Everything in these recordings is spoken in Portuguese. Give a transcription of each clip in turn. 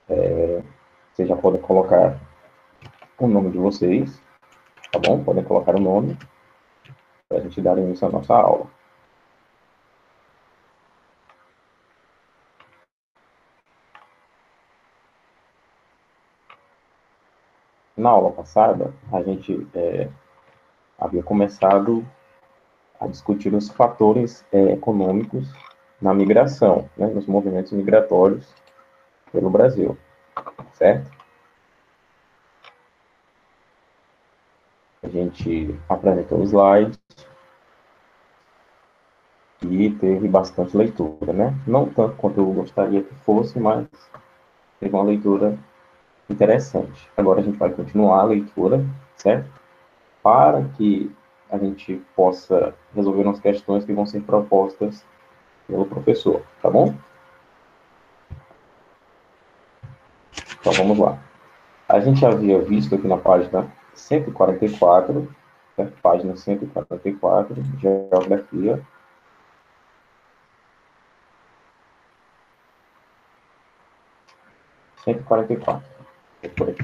Vocês já podem colocar o nome de vocês, tá bom? Podem colocar o nome para a gente dar início à nossa aula. Na aula passada, a gente havia começado a discutir os fatores econômicos na migração, né, nos movimentos migratórios pelo Brasil, certo? A gente apresentou os slides e teve bastante leitura, né? Não tanto quanto eu gostaria que fosse, mas teve uma leitura interessante. Agora a gente vai continuar a leitura, certo? Para que a gente possa resolver umas questões que vão ser propostas pelo professor, tá bom? Então vamos lá. A gente havia visto aqui na página 144, certo? Página 144, Geografia. Cento e quarenta e quatro. É por aqui.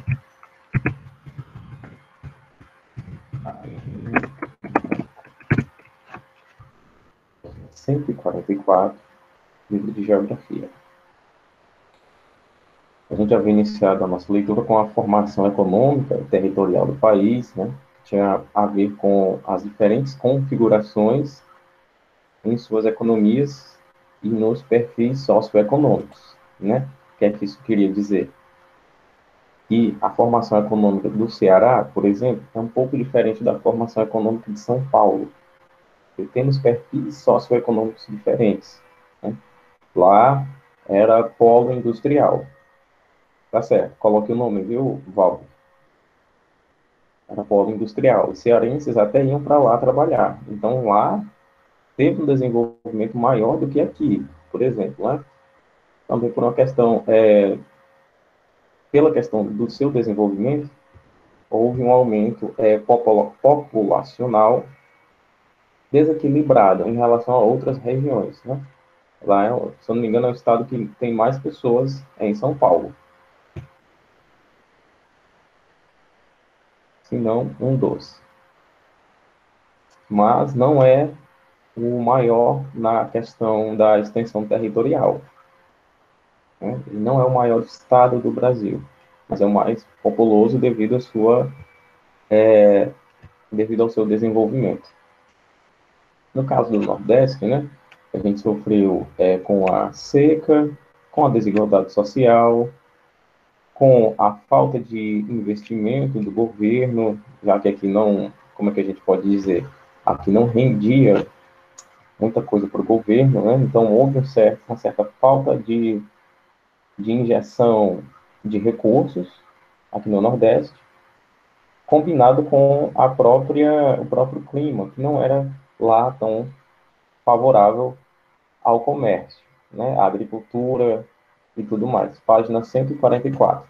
Aí. 144, livro de Geografia. A gente havia iniciado a nossa leitura com a formação econômica e territorial do país, né? Tinha a ver com as diferentes configurações em suas economias e nos perfis socioeconômicos, né? O que é que isso queria dizer? Que a formação econômica do Ceará, por exemplo, é um pouco diferente da formação econômica de São Paulo. E temos perfis socioeconômicos diferentes, né? Lá era polo industrial. Tá certo, coloque o nome, viu, Valdo? Era polo industrial. Os cearenses até iam para lá trabalhar. Então, lá teve um desenvolvimento maior do que aqui, por exemplo, né? Também por uma questão, pela questão do seu desenvolvimento, houve um aumento populacional desequilibrado em relação a outras regiões, né? Lá, se eu não me engano, é o estado que tem mais pessoas em São Paulo. Se não, um dos. Mas não é o maior na questão da extensão territorial, né? Ele não é o maior estado do Brasil, mas é o mais populoso devido ao seu desenvolvimento. No caso do Nordeste, né, a gente sofreu com a seca, com a desigualdade social, com a falta de investimento do governo, já que aqui não, como é que a gente pode dizer, aqui não rendia muita coisa para o governo, né? Então houve uma certa falta de injeção de recursos aqui no Nordeste, combinado com o próprio clima, que não era lá tão favorável ao comércio, né? À agricultura e tudo mais. Página 144.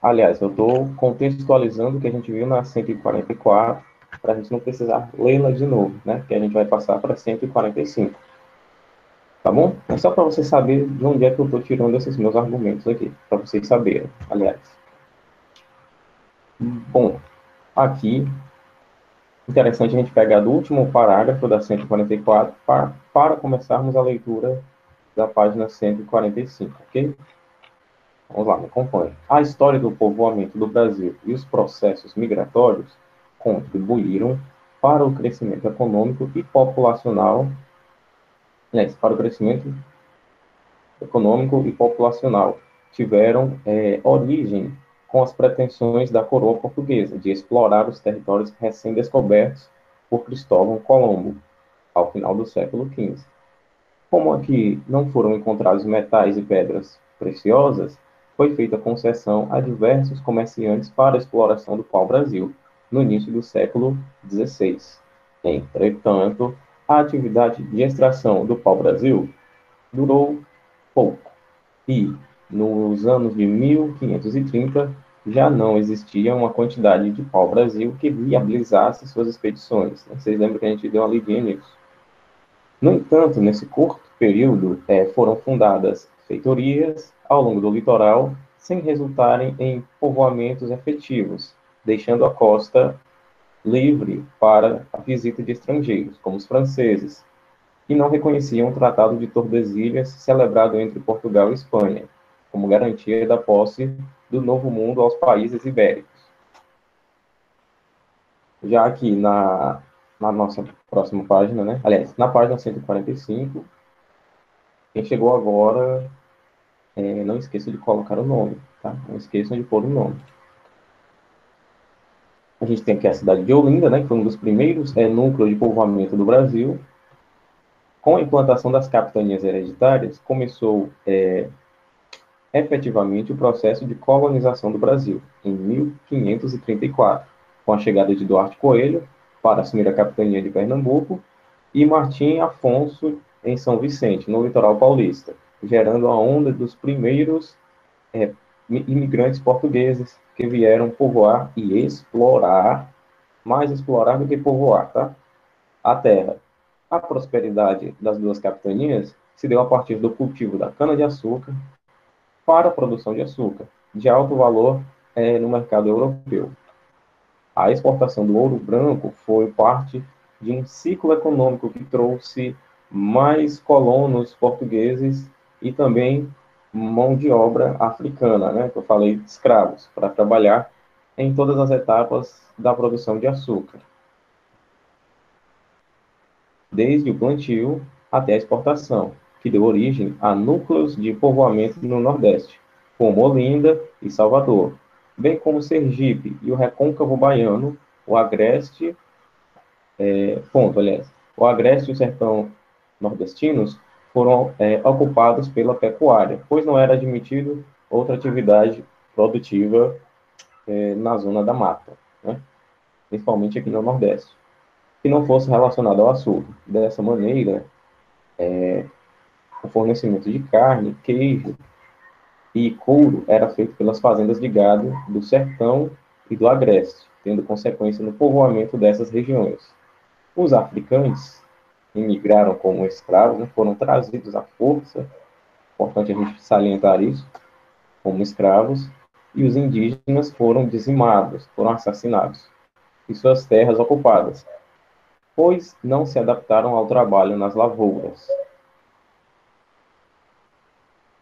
Aliás, eu estou contextualizando o que a gente viu na 144, para a gente não precisar lê-la de novo, né? Porque a gente vai passar para 145. Tá bom? É só para você saber de onde é que eu estou tirando esses meus argumentos aqui, para vocês saberem, aliás. Bom, aqui, interessante a gente pegar do último parágrafo da 144 para começarmos a leitura da página 145, ok? Vamos lá, me acompanhe. A história do povoamento do Brasil e os processos migratórios contribuíram para o crescimento econômico e populacional, para o crescimento econômico e populacional. Tiveram origem com as pretensões da coroa portuguesa de explorar os territórios recém-descobertos por Cristóvão Colombo, ao final do século XV. Como aqui não foram encontrados metais e pedras preciosas, foi feita concessão a diversos comerciantes para a exploração do pau-brasil, no início do século XVI. Entretanto, a atividade de extração do pau-brasil durou pouco, e, nos anos de 1530, já não existia uma quantidade de pau-brasil que viabilizasse suas expedições. Vocês lembram que a gente deu uma lidinha nisso? No entanto, nesse curto período, foram fundadas feitorias ao longo do litoral, sem resultarem em povoamentos efetivos, deixando a costa livre para a visita de estrangeiros, como os franceses, que não reconheciam o Tratado de Tordesilhas, celebrado entre Portugal e Espanha, como garantia da posse do Novo Mundo aos países ibéricos. Já aqui na nossa próxima página, né? Aliás, na página 145, quem chegou agora, não esqueça de colocar o nome, tá? Não esqueçam de pôr o nome. A gente tem aqui a cidade de Olinda, né? Que foi um dos primeiros núcleos de povoamento do Brasil. Com a implantação das capitanias hereditárias, começou efetivamente o processo de colonização do Brasil, em 1534, com a chegada de Duarte Coelho para assumir a capitania de Pernambuco e Martim Afonso em São Vicente, no litoral paulista, gerando a onda dos primeiros imigrantes portugueses que vieram povoar e explorar, mais explorar do que povoar, tá? A terra. A prosperidade das duas capitanias se deu a partir do cultivo da cana-de-açúcar para a produção de açúcar, de alto valor no mercado europeu. A exportação do ouro branco foi parte de um ciclo econômico que trouxe mais colonos portugueses e também mão de obra africana, né, que eu falei de escravos, para trabalhar em todas as etapas da produção de açúcar, desde o plantio até a exportação, que deu origem a núcleos de povoamento no Nordeste, como Olinda e Salvador, bem como Sergipe e o Recôncavo Baiano, o Agreste, o Agreste e o Sertão nordestinos foram ocupados pela pecuária, pois não era admitido outra atividade produtiva na zona da mata, né? Principalmente aqui no Nordeste, que não fosse relacionado ao açúcar. Dessa maneira, o fornecimento de carne, queijo e couro era feito pelas fazendas de gado do Sertão e do Agreste, tendo consequência no povoamento dessas regiões. Os africanos imigraram como escravos, né, foram trazidos à força, importante a gente salientar isso, como escravos, e os indígenas foram dizimados, foram assassinados, e suas terras ocupadas, pois não se adaptaram ao trabalho nas lavouras.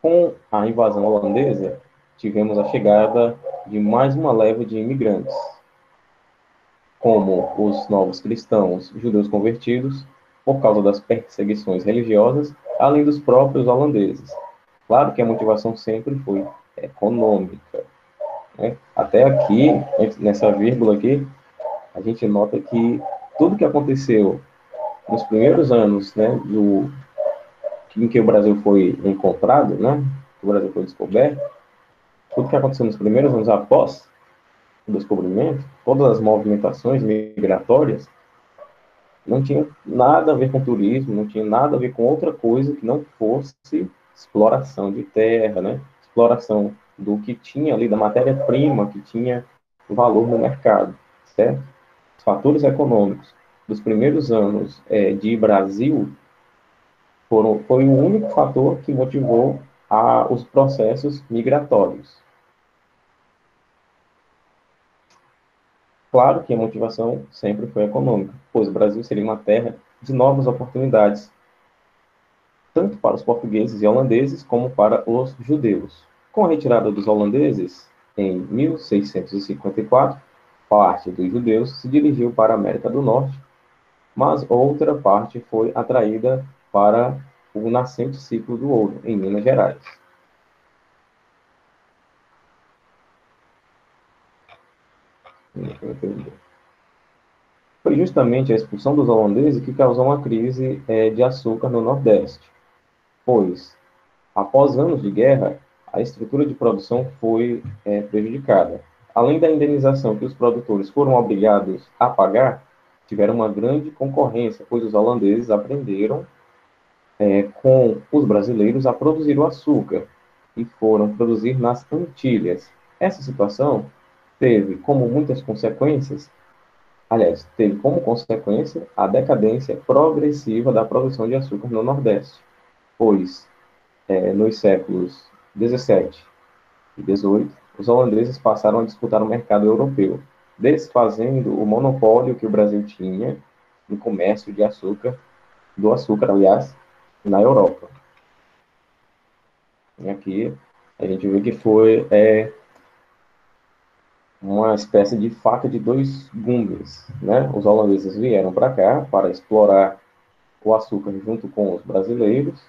Com a invasão holandesa, tivemos a chegada de mais uma leva de imigrantes, como os novos cristãos, judeus convertidos, por causa das perseguições religiosas, além dos próprios holandeses. Claro que a motivação sempre foi econômica, né? Até aqui, nessa vírgula aqui, a gente nota que tudo que aconteceu nos primeiros anos, né, em que o Brasil foi encontrado, né, que o Brasil foi descoberto, tudo que aconteceu nos primeiros anos após o descobrimento, todas as movimentações migratórias, não tinha nada a ver com turismo, não tinha nada a ver com outra coisa que não fosse exploração de terra, né? Exploração do que tinha ali, da matéria-prima, que tinha valor no mercado, certo? Os fatores econômicos dos primeiros anos de Brasil foi o único fator que motivou os processos migratórios. Claro que a motivação sempre foi econômica, pois o Brasil seria uma terra de novas oportunidades, tanto para os portugueses e holandeses como para os judeus. Com a retirada dos holandeses, em 1654, parte dos judeus se dirigiu para a América do Norte, mas outra parte foi atraída para o nascente ciclo do ouro, em Minas Gerais. Foi justamente a expulsão dos holandeses que causou uma crise de açúcar no Nordeste, pois, após anos de guerra, a estrutura de produção foi prejudicada. Além da indenização que os produtores foram obrigados a pagar, tiveram uma grande concorrência, pois os holandeses aprenderam com os brasileiros a produzir o açúcar e foram produzir nas Antilhas. Essa situação teve, como muitas consequências, Aliás, teve como consequência a decadência progressiva da produção de açúcar no Nordeste, pois nos séculos 17 e 18, os holandeses passaram a disputar o mercado europeu, desfazendo o monopólio que o Brasil tinha no comércio de açúcar, do açúcar, aliás, na Europa. E aqui a gente vê que foi uma espécie de faca de dois gumes, né? Os holandeses vieram para cá para explorar o açúcar junto com os brasileiros,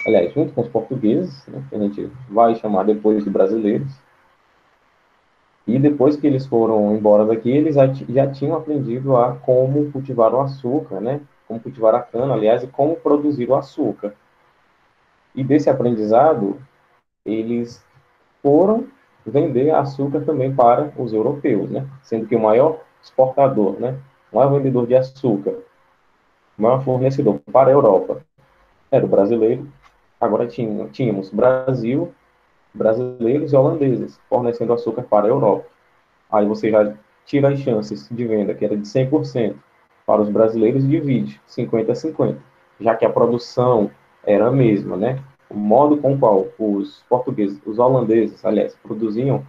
aliás, junto com os portugueses, né, que a gente vai chamar depois de brasileiros. E depois que eles foram embora daqui, eles já tinham aprendido a como cultivar o açúcar, né? Como cultivar a cana, aliás, e como produzir o açúcar. E desse aprendizado, eles foram vender açúcar também para os europeus, né? Sendo que o maior exportador, né? O maior vendedor de açúcar, o maior fornecedor para a Europa era o brasileiro. Agora tínhamos Brasil, brasileiros e holandeses fornecendo açúcar para a Europa. Aí você já tira as chances de venda, que era de 100% para os brasileiros, e divide 50-50, já que a produção era a mesma, né? O modo com o qual os portugueses, os holandeses, aliás, produziam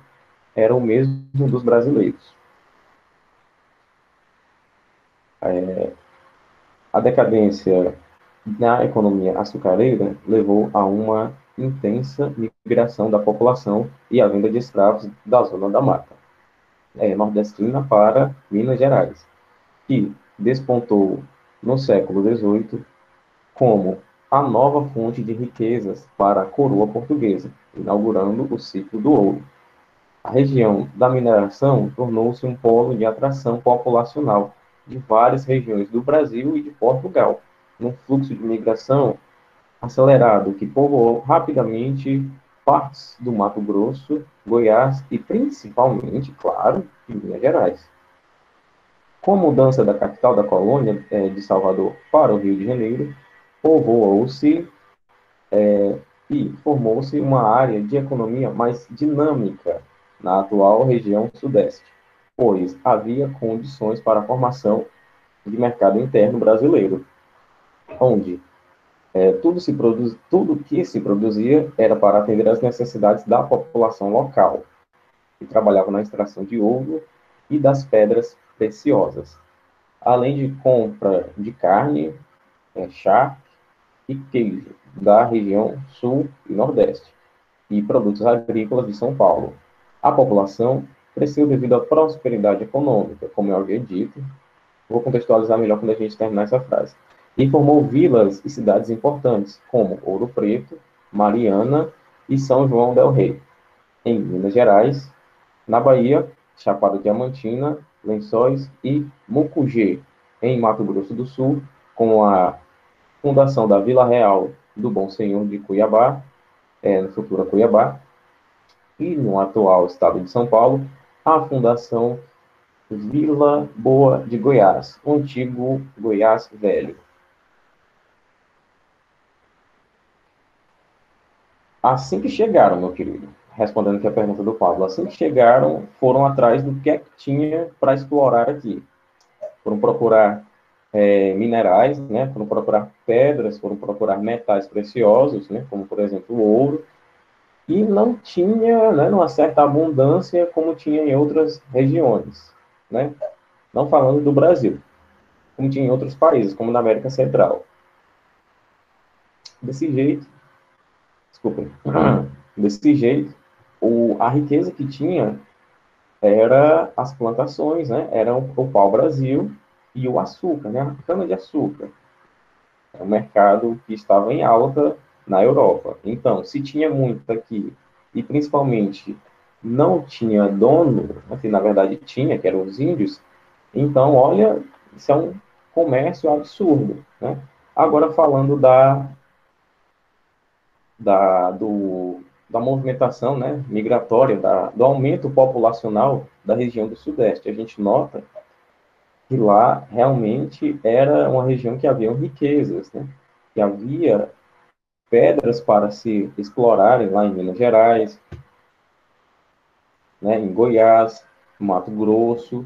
era o mesmo dos brasileiros. A decadência na economia açucareira levou a uma intensa migração da população e a venda de escravos da zona da mata nordestina para Minas Gerais, que despontou no século XVIII como a nova fonte de riquezas para a coroa portuguesa, inaugurando o ciclo do ouro. A região da mineração tornou-se um polo de atração populacional de várias regiões do Brasil e de Portugal, num fluxo de migração acelerado que povoou rapidamente partes do Mato Grosso, Goiás e principalmente, claro, de Minas Gerais. Com a mudança da capital da colônia de Salvador para o Rio de Janeiro, povoou-se e formou-se uma área de economia mais dinâmica na atual região sudeste, pois havia condições para a formação de mercado interno brasileiro, onde tudo que se produzia era para atender às necessidades da população local, que trabalhava na extração de ouro e das pedras preciosas, além de compra de carne, chá e queijo da região sul e nordeste, e produtos agrícolas de São Paulo. A população cresceu devido à prosperidade econômica, como eu havia dito. Vou contextualizar melhor quando a gente terminar essa frase. E formou vilas e cidades importantes, como Ouro Preto, Mariana e São João del Rei, em Minas Gerais, na Bahia, Chapada Diamantina, Lençóis e Mucugê, em Mato Grosso do Sul, com a fundação da Vila Real do Bom Senhor de Cuiabá, no futuro Cuiabá, e no atual estado de São Paulo, a Fundação Vila Boa de Goiás, o antigo Goiás Velho. Assim que chegaram, meu querido, respondendo aqui a pergunta do Pablo, assim que chegaram, foram atrás do que é que tinha para explorar aqui. Foram procurar minerais, né? Foram procurar pedras, foram procurar metais preciosos, né? Como, por exemplo, o ouro, e não tinha, né, uma certa abundância como tinha em outras regiões, né? Não falando do Brasil, como tinha em outros países, como na América Central. Desse jeito, desculpem, desse jeito, a riqueza que tinha era as plantações, né? Era o pau-brasil e o açúcar, né? A cana-de-açúcar. É um mercado que estava em alta na Europa. Então, se tinha muito aqui, e principalmente não tinha dono, assim, na verdade tinha, que eram os índios, então, olha, isso é um comércio absurdo, né? Agora, falando da movimentação, né, migratória, do aumento populacional da região do Sudeste, a gente nota que lá realmente era uma região que havia riquezas, né? Que havia pedras para se explorarem lá em Minas Gerais, né, em Goiás, Mato Grosso.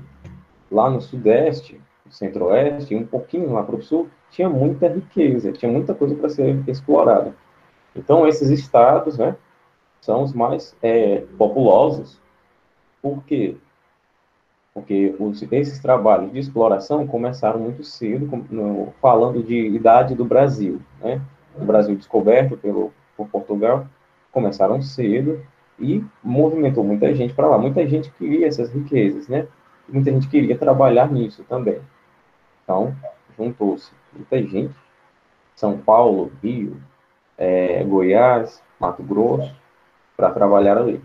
lá no Sudeste, no Centro-Oeste, e um pouquinho lá para o Sul, tinha muita riqueza, tinha muita coisa para ser explorada. Então, esses estados, né, são os mais populosos. Por quê? Porque esses trabalhos de exploração começaram muito cedo, falando de idade do Brasil, né? O Brasil descoberto por Portugal, começaram cedo e movimentou muita gente para lá. Muita gente queria essas riquezas, né? Muita gente queria trabalhar nisso também. Então, juntou-se muita gente, São Paulo, Rio, Goiás, Mato Grosso, para trabalhar ali.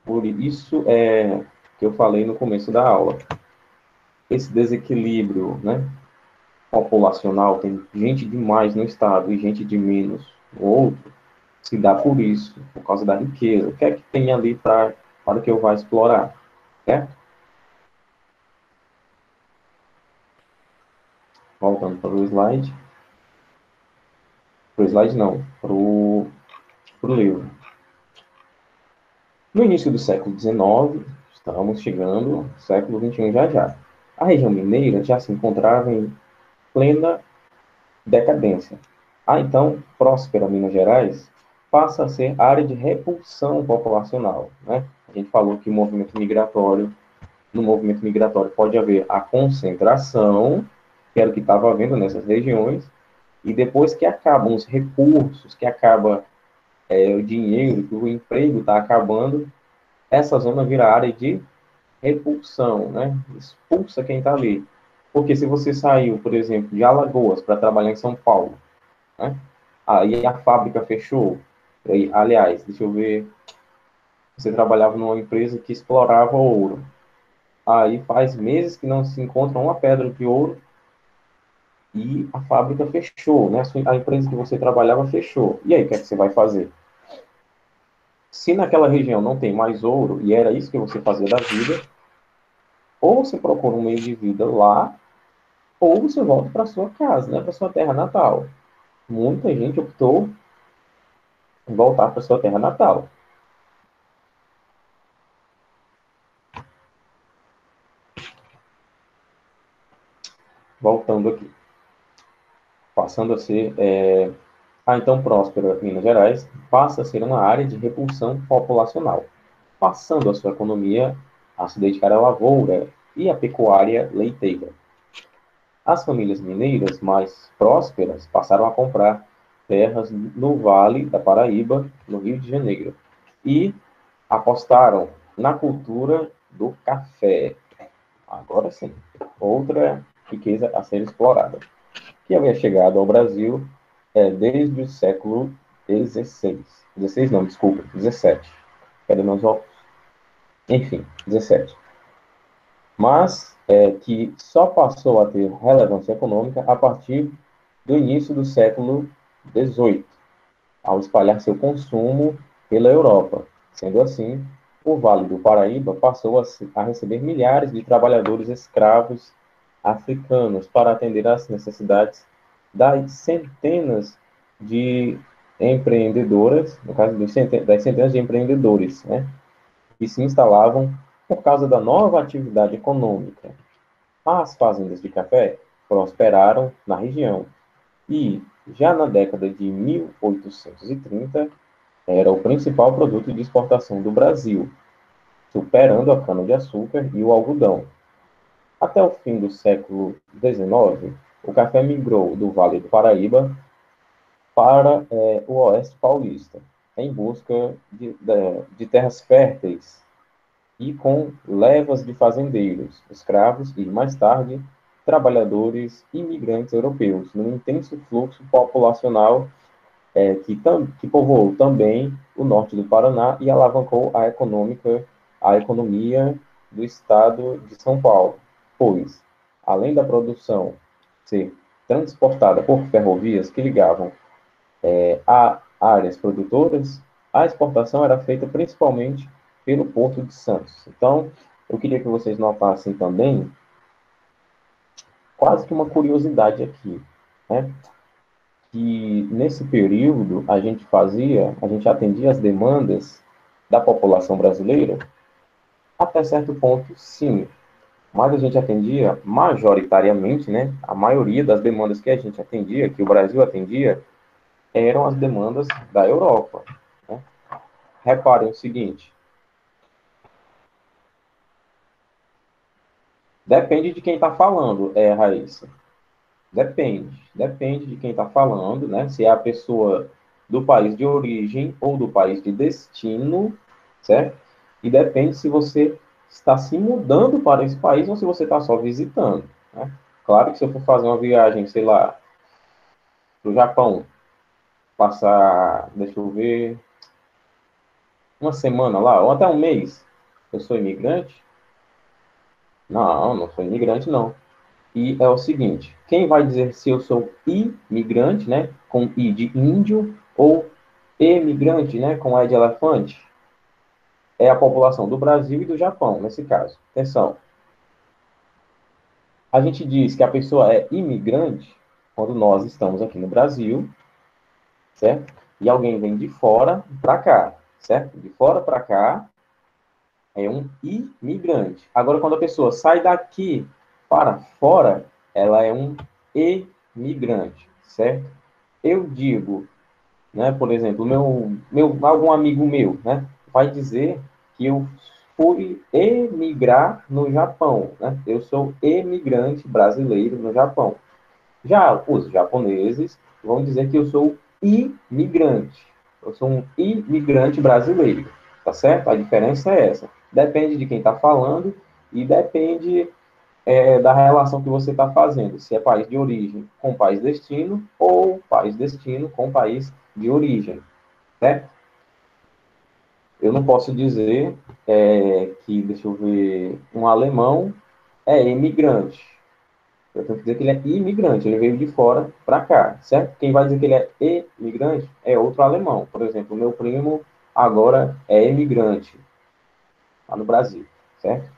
Por isso que eu falei no começo da aula. Esse desequilíbrio, né, populacional, tem gente demais no estado e gente de menos no outro, se dá por isso, por causa da riqueza. O que é que tem ali para que eu vá explorar? Certo? Voltando para o slide. Para o slide não, para o livro. No início do século XIX, estamos chegando ao século XXI já já. A região mineira já se encontrava em plena decadência. Então, próspera Minas Gerais passa a ser área de repulsão populacional, né? A gente falou que no movimento migratório pode haver a concentração, que era o que estava havendo nessas regiões, e depois que acabam os recursos, que acaba o dinheiro, que o emprego está acabando, essa zona vira área de repulsão, né? Expulsa quem está ali. Porque se você saiu, por exemplo, de Alagoas para trabalhar em São Paulo, né? Aí a fábrica fechou. Aí, aliás, deixa eu ver. Você trabalhava numa empresa que explorava ouro. Aí faz meses que não se encontra uma pedra de ouro e a fábrica fechou, né? A empresa que você trabalhava fechou. E aí, o que é que você vai fazer? Se naquela região não tem mais ouro, e era isso que você fazia da vida, ou você procura um meio de vida lá, ou você volta para sua casa, né? Para sua terra natal. Muita gente optou em voltar para sua terra natal. Voltando aqui. Passando a ser a então próspera Minas Gerais passa a ser uma área de repulsão populacional, passando a sua economia a se dedicar à lavoura e à pecuária leiteira. As famílias mineiras mais prósperas passaram a comprar terras no Vale da Paraíba, no Rio de Janeiro, e apostaram na cultura do café. Agora sim, outra riqueza a ser explorada, que havia chegado ao Brasil desde o século XVI. 16 não, desculpa, 17. Cadê meus óculos? Enfim, 17. Mas que só passou a ter relevância econômica a partir do início do século XVIII, ao espalhar seu consumo pela Europa. Sendo assim, o Vale do Paraíba passou a receber milhares de trabalhadores escravos africanos para atender às necessidades das centenas de empreendedoras, no caso das centenas de empreendedores, né, que se instalavam por causa da nova atividade econômica. As fazendas de café prosperaram na região e, já na década de 1830, era o principal produto de exportação do Brasil, superando a cana-de-açúcar e o algodão. Até o fim do século XIX, o café migrou do Vale do Paraíba para o oeste paulista, em busca de terras férteis e com levas de fazendeiros, escravos e, mais tarde, trabalhadores imigrantes europeus, num intenso fluxo populacional que povoou também o norte do Paraná e alavancou a economia do estado de São Paulo, pois, além da produção ser transportada por ferrovias que ligavam a áreas produtoras, a exportação era feita principalmente pelo Porto de Santos. Então, eu queria que vocês notassem também quase que uma curiosidade aqui, né? Que nesse período a gente atendia as demandas da população brasileira, até certo ponto, sim. mas a gente atendia majoritariamente, né? A maioria das demandas que a gente atendia, que o Brasil atendia, eram as demandas da Europa, né? Reparem o seguinte, depende de quem está falando, Raíssa. Depende de quem está falando, né? Se é a pessoa do país de origem ou do país de destino, certo? E depende se você está se mudando para esse país ou se você está só visitando, né? Claro que se eu for fazer uma viagem, sei lá, para o Japão, passar, deixa eu ver, uma semana lá, ou até um mês, eu sou imigrante? Não, não sou imigrante, não. E é o seguinte, quem vai dizer se eu sou imigrante, né, com I de índio, ou emigrante, né, com E de elefante, é a população do Brasil e do Japão, nesse caso. Atenção, a gente diz que a pessoa é imigrante quando nós estamos aqui no Brasil, certo? E alguém vem de fora para cá, certo? De fora para cá é um imigrante. Agora, quando a pessoa sai daqui para fora, ela é um emigrante, certo? Eu digo, né, por exemplo, algum amigo meu, né, vai dizer que eu fui emigrar no Japão, né? Eu sou imigrante brasileiro no Japão. Já os japoneses vão dizer que eu sou imigrante. Eu sou um imigrante brasileiro, tá certo? A diferença é essa. Depende de quem está falando e depende da relação que você está fazendo. Se é país de origem com país destino ou país destino com país de origem, certo? Eu não posso dizer que, deixa eu ver, um alemão é imigrante. Eu tenho que dizer que ele é imigrante, ele veio de fora para cá, certo? Quem vai dizer que ele é imigrante é outro alemão. Por exemplo, o meu primo agora é imigrante lá no Brasil, certo?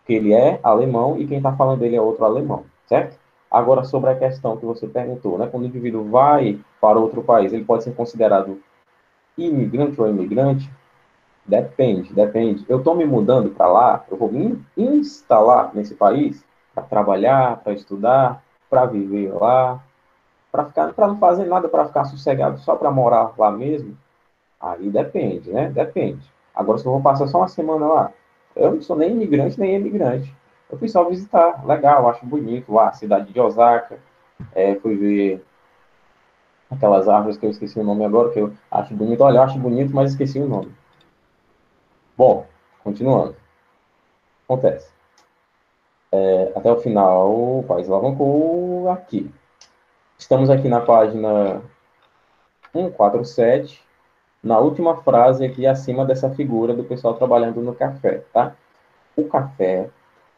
Que ele é alemão e quem está falando dele é outro alemão, certo? Agora, sobre a questão que você perguntou, né? Quando o indivíduo vai para outro país, ele pode ser considerado imigrante ou imigrante? Depende. Eu estou me mudando para lá, eu vou me instalar nesse país para trabalhar, para estudar, para viver lá, para não fazer nada, para ficar sossegado, só para morar lá mesmo. Aí depende, né? Depende. Agora, se eu vou passar só uma semana lá, eu não sou nem imigrante, nem imigrante. Eu fui só visitar, legal, acho bonito lá, a cidade de Osaka. Fui ver aquelas árvores que eu esqueci o nome agora, que eu acho bonito. Olha, eu acho bonito, mas esqueci o nome. Bom, continuando. Acontece. Até o final, o país alavancou aqui. Estamos aqui na página 147, na última frase aqui acima dessa figura do pessoal trabalhando no café, tá? O café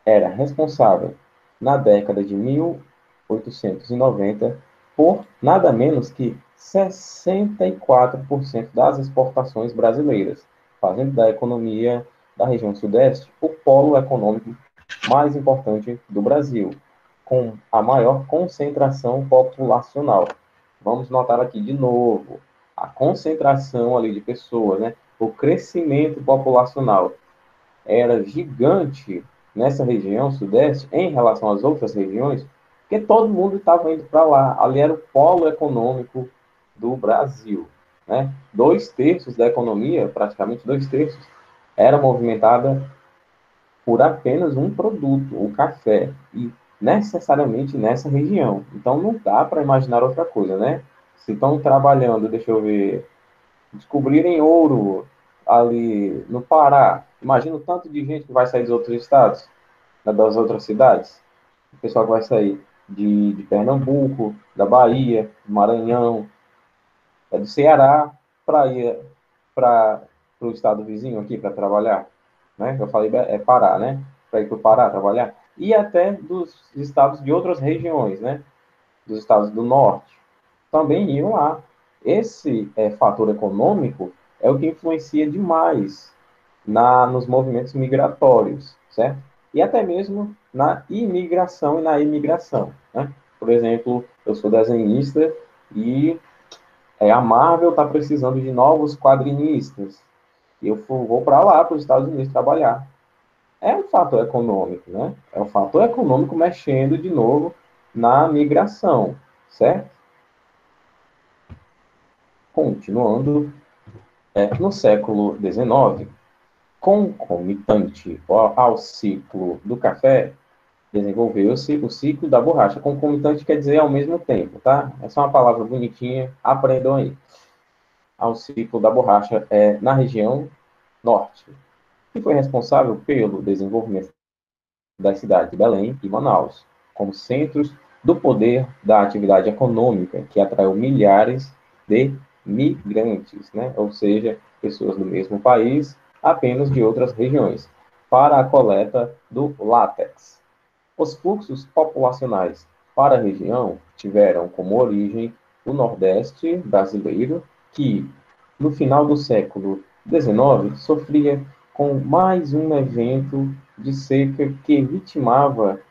era responsável, na década de 1890, por nada menos que 64% das exportações brasileiras, fazendo da economia da região sudeste o polo econômico mais importante do Brasil, com a maior concentração populacional. Vamos notar aqui de novo a concentração ali de pessoas, né? O crescimento populacional era gigante nessa região sudeste em relação às outras regiões, porque todo mundo estava indo para lá. Ali era o polo econômico do Brasil, né? 2/3 da economia, praticamente 2/3, era movimentada por apenas um produto, o café, e necessariamente nessa região. Então não dá para imaginar outra coisa, né? Se estão trabalhando, deixa eu ver, descobrirem ouro ali no Pará, imagina o tanto de gente que vai sair dos outros estados, né, das outras cidades. O pessoal que vai sair de Pernambuco, da Bahia, do Maranhão, do Ceará, para ir para o estado vizinho aqui para trabalhar. Né? Eu falei Pará, né? Para ir para o Pará trabalhar. E até dos estados de outras regiões, né? Dos estados do norte, também iam lá. Esse fator econômico é o que influencia demais nos movimentos migratórios, certo? E até mesmo na imigração e na imigração, né? Por exemplo, eu sou desenhista e a Marvel está precisando de novos quadrinistas. Eu vou para lá, para os Estados Unidos, trabalhar. É um fator econômico, né? É um fator econômico mexendo de novo na migração, certo? Continuando, no século XIX, concomitante ao ciclo do café, desenvolveu-se o ciclo da borracha. Concomitante quer dizer ao mesmo tempo, tá? Essa é uma palavra bonitinha, aprendam aí. Ao ciclo da borracha na região norte, que foi responsável pelo desenvolvimento das cidades de Belém e Manaus, como centros do poder da atividade econômica, que atraiu milhares de migrantes, né? Ou seja, pessoas do mesmo país, apenas de outras regiões, para a coleta do látex. Os fluxos populacionais para a região tiveram como origem o Nordeste brasileiro, que, no final do século XIX, sofria com mais um evento de seca que vitimava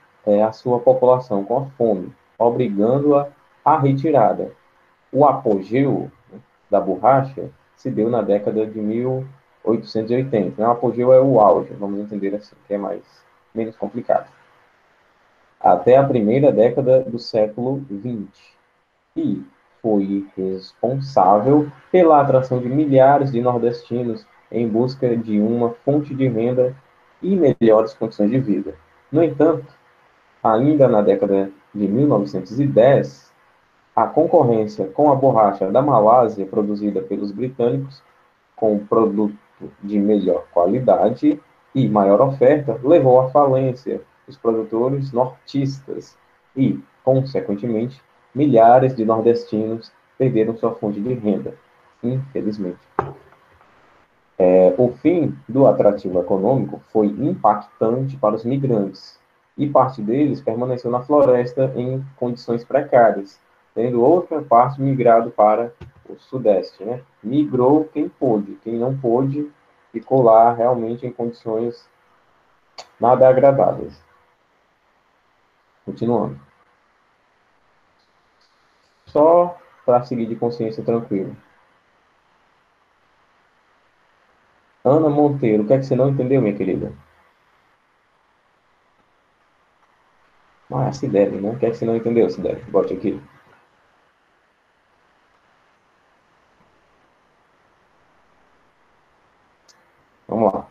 a sua população com a fome, obrigando-a à retirada. O apogeu, né, da borracha se deu na década de 1880. O apogeu é o auge, vamos entender assim, que é menos complicado, até a primeira década do século XX, e foi responsável pela atração de milhares de nordestinos em busca de uma fonte de renda e melhores condições de vida. No entanto, ainda na década de 1910, a concorrência com a borracha da Malásia, produzida pelos britânicos, com um produto de melhor qualidade e maior oferta, levou à falência dos produtores nortistas e, consequentemente, milhares de nordestinos perderam sua fonte de renda, infelizmente. O fim do atrativo econômico foi impactante para os migrantes, e parte deles permaneceu na floresta em condições precárias, tendo outra parte migrado para o sudeste, né? Migrou quem pôde, quem não pôde ficou lá realmente em condições nada agradáveis. Continuando. Só para seguir de consciência tranquila. Ana Monteiro, o que é que você não entendeu, minha querida? Ah, Cideli, né? O que é que você não entendeu, Cideli? Bote aqui. Vamos lá.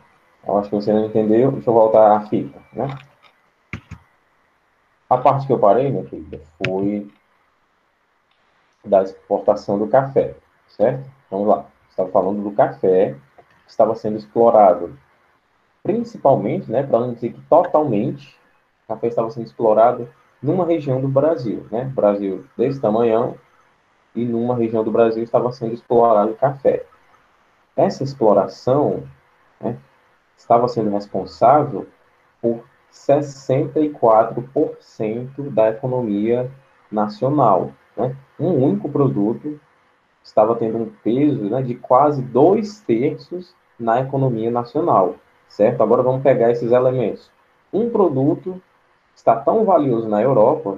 Eu acho que você não entendeu. Deixa eu voltar à fita, né? A parte que eu parei, minha querida, foi da exportação do café, certo? Vamos lá. Estava falando do café que estava sendo explorado, principalmente, né, para não dizer que totalmente, o café estava sendo explorado numa região do Brasil, né? Brasil desse tamanhão, e numa região do Brasil estava sendo explorado o café. Essa exploração, né, estava sendo responsável por 64% da economia nacional, né? Um único produto estava tendo um peso, né, de quase 2/3 na economia nacional, certo? Agora vamos pegar esses elementos. Um produto está tão valioso na Europa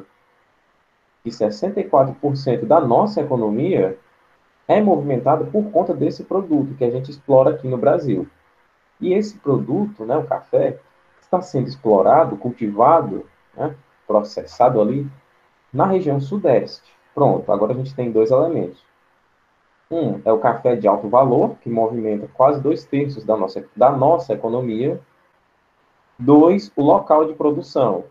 que 64% da nossa economia é movimentado por conta desse produto que a gente explora aqui no Brasil. E esse produto, né, o café, está sendo explorado, cultivado, né, processado ali na região sudeste. Pronto, agora a gente tem dois elementos. Um é o café de alto valor, que movimenta quase 2/3 da nossa economia. Dois, o local de produção.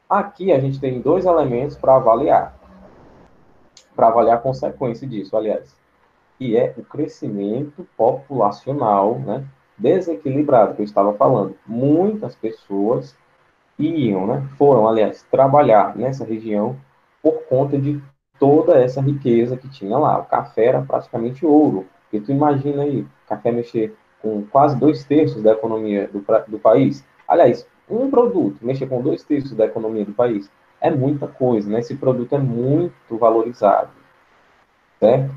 Aqui a gente tem dois elementos para avaliar a consequência disso, aliás, que é o crescimento populacional, né, desequilibrado, que eu estava falando. Muitas pessoas iam, né, foram, aliás, trabalhar nessa região por conta de toda essa riqueza que tinha lá. O café era praticamente ouro. E tu imagina aí, o café mexer com quase 2/3 da economia do país. Aliás, um produto mexer com 2/3 da economia do país é muita coisa, né? Esse produto é muito valorizado, certo?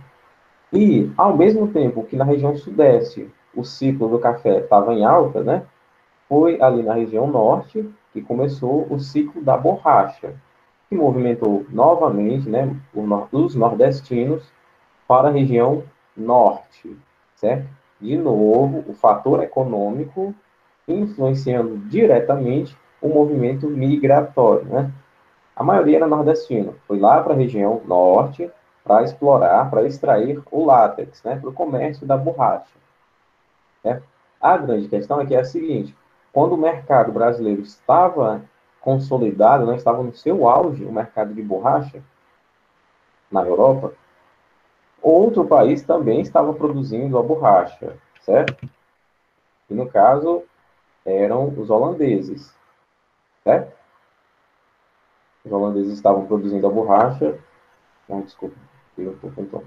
E, ao mesmo tempo que na região sudeste o ciclo do café estava em alta, né? Foi ali na região norte que começou o ciclo da borracha, que movimentou novamente, né, os nordestinos para a região norte, certo? De novo, o fator econômico influenciando diretamente o movimento migratório, né? A maioria era nordestina, foi lá para a região norte para explorar, para extrair o látex, né, para o comércio da borracha. Né? A grande questão é que é a seguinte: quando o mercado brasileiro estava consolidado, né, estava no seu auge, o mercado de borracha na Europa, outro país também estava produzindo a borracha, certo? E no caso eram os holandeses, certo? Os holandeses estavam produzindo a borracha, não, desculpa, eu estou então,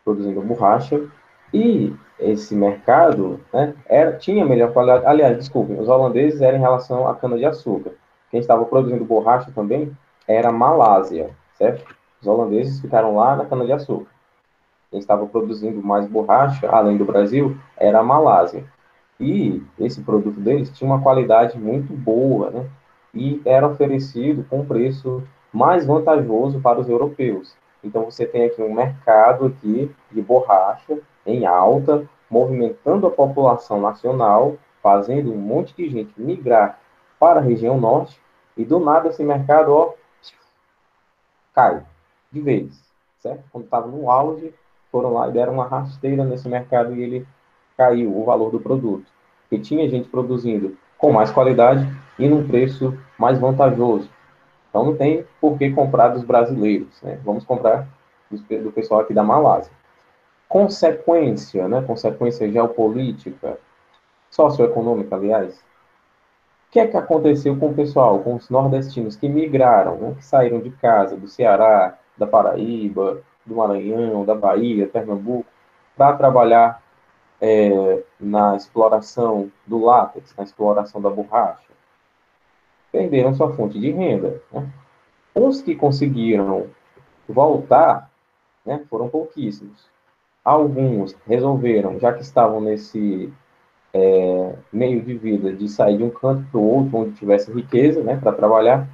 produzindo borracha, e esse mercado, né, tinha melhor qualidade. Aliás, desculpem, os holandeses eram em relação à cana-de-açúcar. Quem estava produzindo borracha também era a Malásia, certo? Os holandeses ficaram lá na cana-de-açúcar. Quem estava produzindo mais borracha, além do Brasil, era a Malásia. E esse produto deles tinha uma qualidade muito boa, né? E era oferecido com um preço mais vantajoso para os europeus. Então você tem aqui um mercado aqui de borracha em alta, movimentando a população nacional, fazendo um monte de gente migrar para a região norte, e do nada esse mercado, ó, cai de vez, certo? Quando estava no auge, foram lá e deram uma rasteira nesse mercado e ele caiu o valor do produto. E tinha gente produzindo com mais qualidade e num preço mais vantajoso. Então não tem por que comprar dos brasileiros, né? Vamos comprar do pessoal aqui da Malásia. Consequência, né? Consequência geopolítica, socioeconômica, aliás. O que é que aconteceu com o pessoal, com os nordestinos que migraram, né? Que saíram de casa, do Ceará, da Paraíba, do Maranhão, da Bahia, Pernambuco, para trabalhar na exploração do látex, na exploração da borracha, perderam sua fonte de renda. Né? Os que conseguiram voltar, né, foram pouquíssimos. Alguns resolveram, já que estavam nesse meio de vida, de sair de um canto para o outro, onde tivesse riqueza, né, para trabalhar,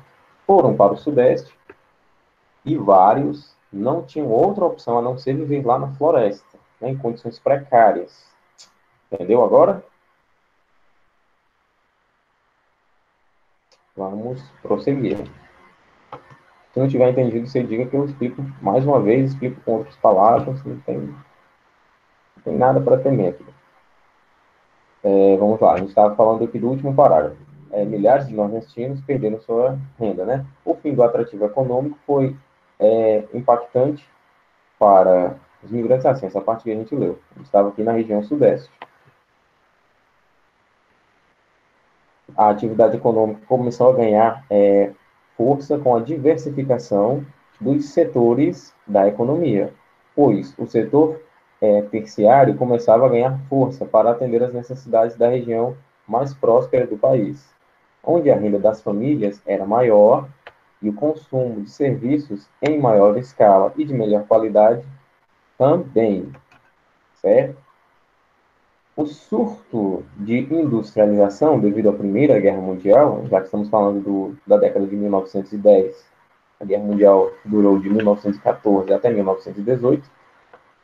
foram para o Sudeste, e vários não tinham outra opção a não ser viver lá na floresta, né, em condições precárias. Entendeu agora? Vamos prosseguir. Se não tiver entendido, você diga que eu explico mais uma vez, explico com outras palavras, não tem nada para ter método. Vamos lá, a gente estava falando aqui do último parágrafo. Milhares de nordestinos perderam sua renda, né? O fim do atrativo econômico foi impactante para os migrantes, assim, essa parte que a gente leu. A gente estava aqui na região sudeste. A atividade econômica começou a ganhar força com a diversificação dos setores da economia, pois o setor terciário começava a ganhar força para atender às necessidades da região mais próspera do país, onde a renda das famílias era maior e o consumo de serviços em maior escala e de melhor qualidade também, certo? O surto de industrialização devido à Primeira Guerra Mundial, já que estamos falando da década de 1910, a Guerra Mundial durou de 1914 até 1918,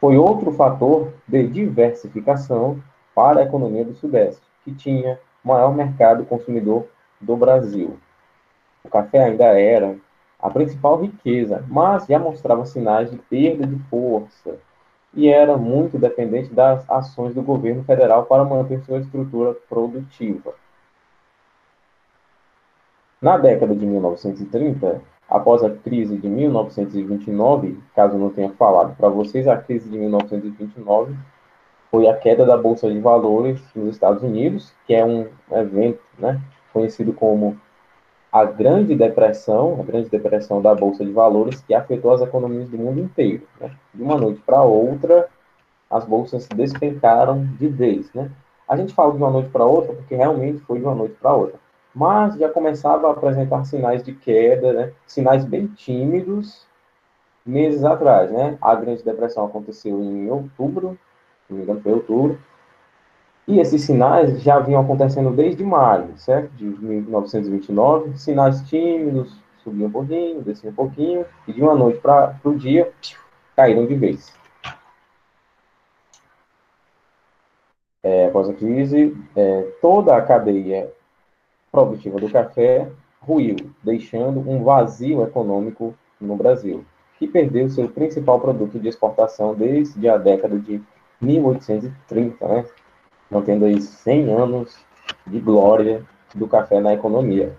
foi outro fator de diversificação para a economia do Sudeste, que tinha o maior mercado consumidor do Brasil. O café ainda era a principal riqueza, mas já mostrava sinais de perda de força e era muito dependente das ações do governo federal para manter sua estrutura produtiva. Na década de 1930, após a crise de 1929, caso eu não tenha falado para vocês, a crise de 1929 foi a queda da Bolsa de Valores nos Estados Unidos, que é um evento, né, conhecido como a Grande Depressão da Bolsa de Valores, que afetou as economias do mundo inteiro. Né? De uma noite para outra, as bolsas despencaram de vez, né? A gente fala de uma noite para outra porque realmente foi de uma noite para outra, mas já começava a apresentar sinais de queda, né? Sinais bem tímidos meses atrás, né? A Grande Depressão aconteceu em outubro, se não me engano foi outubro, e esses sinais já vinham acontecendo desde maio, certo? De 1929, sinais tímidos, subiam um pouquinho, desciam um pouquinho, e de uma noite para o dia, caíram de vez. Após a crise, toda a cadeia produtiva do café ruiu, deixando um vazio econômico no Brasil, que perdeu seu principal produto de exportação desde a década de 1830, né? Mantendo aí 100 anos de glória do café na economia.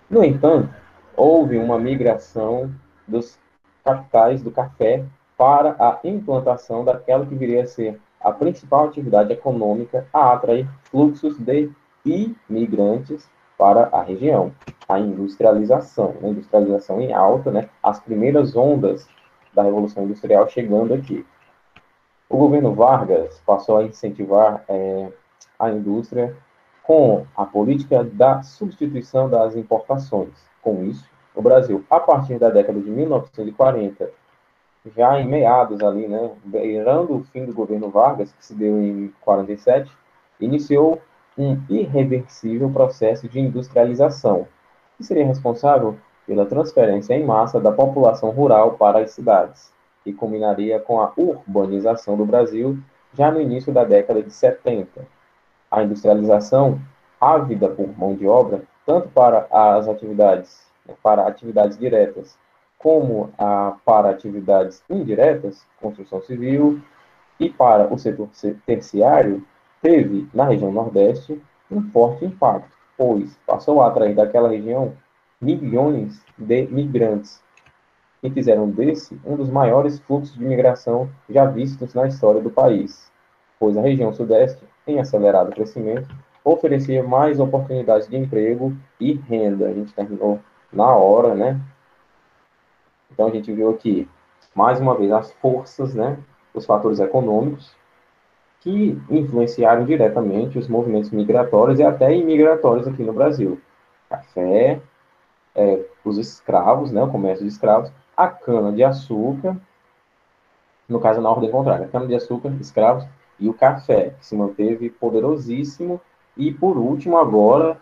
No entanto, houve uma migração dos capitais do café para a implantação daquela que viria a ser a principal atividade econômica a atrair fluxos de imigrantes para a região. A industrialização, a industrialização em alta, né? As primeiras ondas da Revolução Industrial chegando aqui. O governo Vargas passou a incentivar a indústria com a política da substituição das importações. Com isso, o Brasil, a partir da década de 1940, já em meados ali, né, beirando o fim do governo Vargas, que se deu em 47, iniciou um irreversível processo de industrialização, que seria responsável pela transferência em massa da população rural para as cidades, e culminaria com a urbanização do Brasil já no início da década de 70. A industrialização, ávida por mão de obra, tanto para atividades diretas, como para atividades indiretas, construção civil, e para o setor terciário, teve, na região Nordeste, um forte impacto, pois passou a atrair daquela região milhões de migrantes, e fizeram desse um dos maiores fluxos de migração já vistos na história do país, pois a região Sudeste, em acelerado crescimento, oferecia mais oportunidades de emprego e renda. A gente terminou na hora, né? Então a gente viu aqui, mais uma vez, as forças, né? Os fatores econômicos que influenciaram diretamente os movimentos migratórios e até imigratórios aqui no Brasil. Café, os escravos, né? O comércio de escravos, a cana-de-açúcar, no caso na ordem contrária, cana-de-açúcar, escravos e o café, que se manteve poderosíssimo. E por último, agora,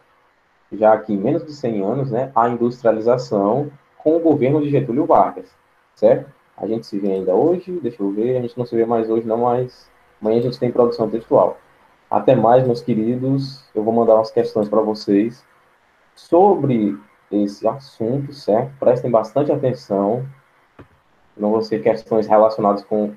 já aqui menos de 100 anos, né, a industrialização com o governo de Getúlio Vargas, certo? A gente se vê ainda hoje, deixa eu ver, a gente não se vê mais hoje não, mas amanhã a gente tem produção textual. Até mais, meus queridos, eu vou mandar umas questões para vocês sobre esse assunto, certo? Prestem bastante atenção, não vão ser questões relacionadas com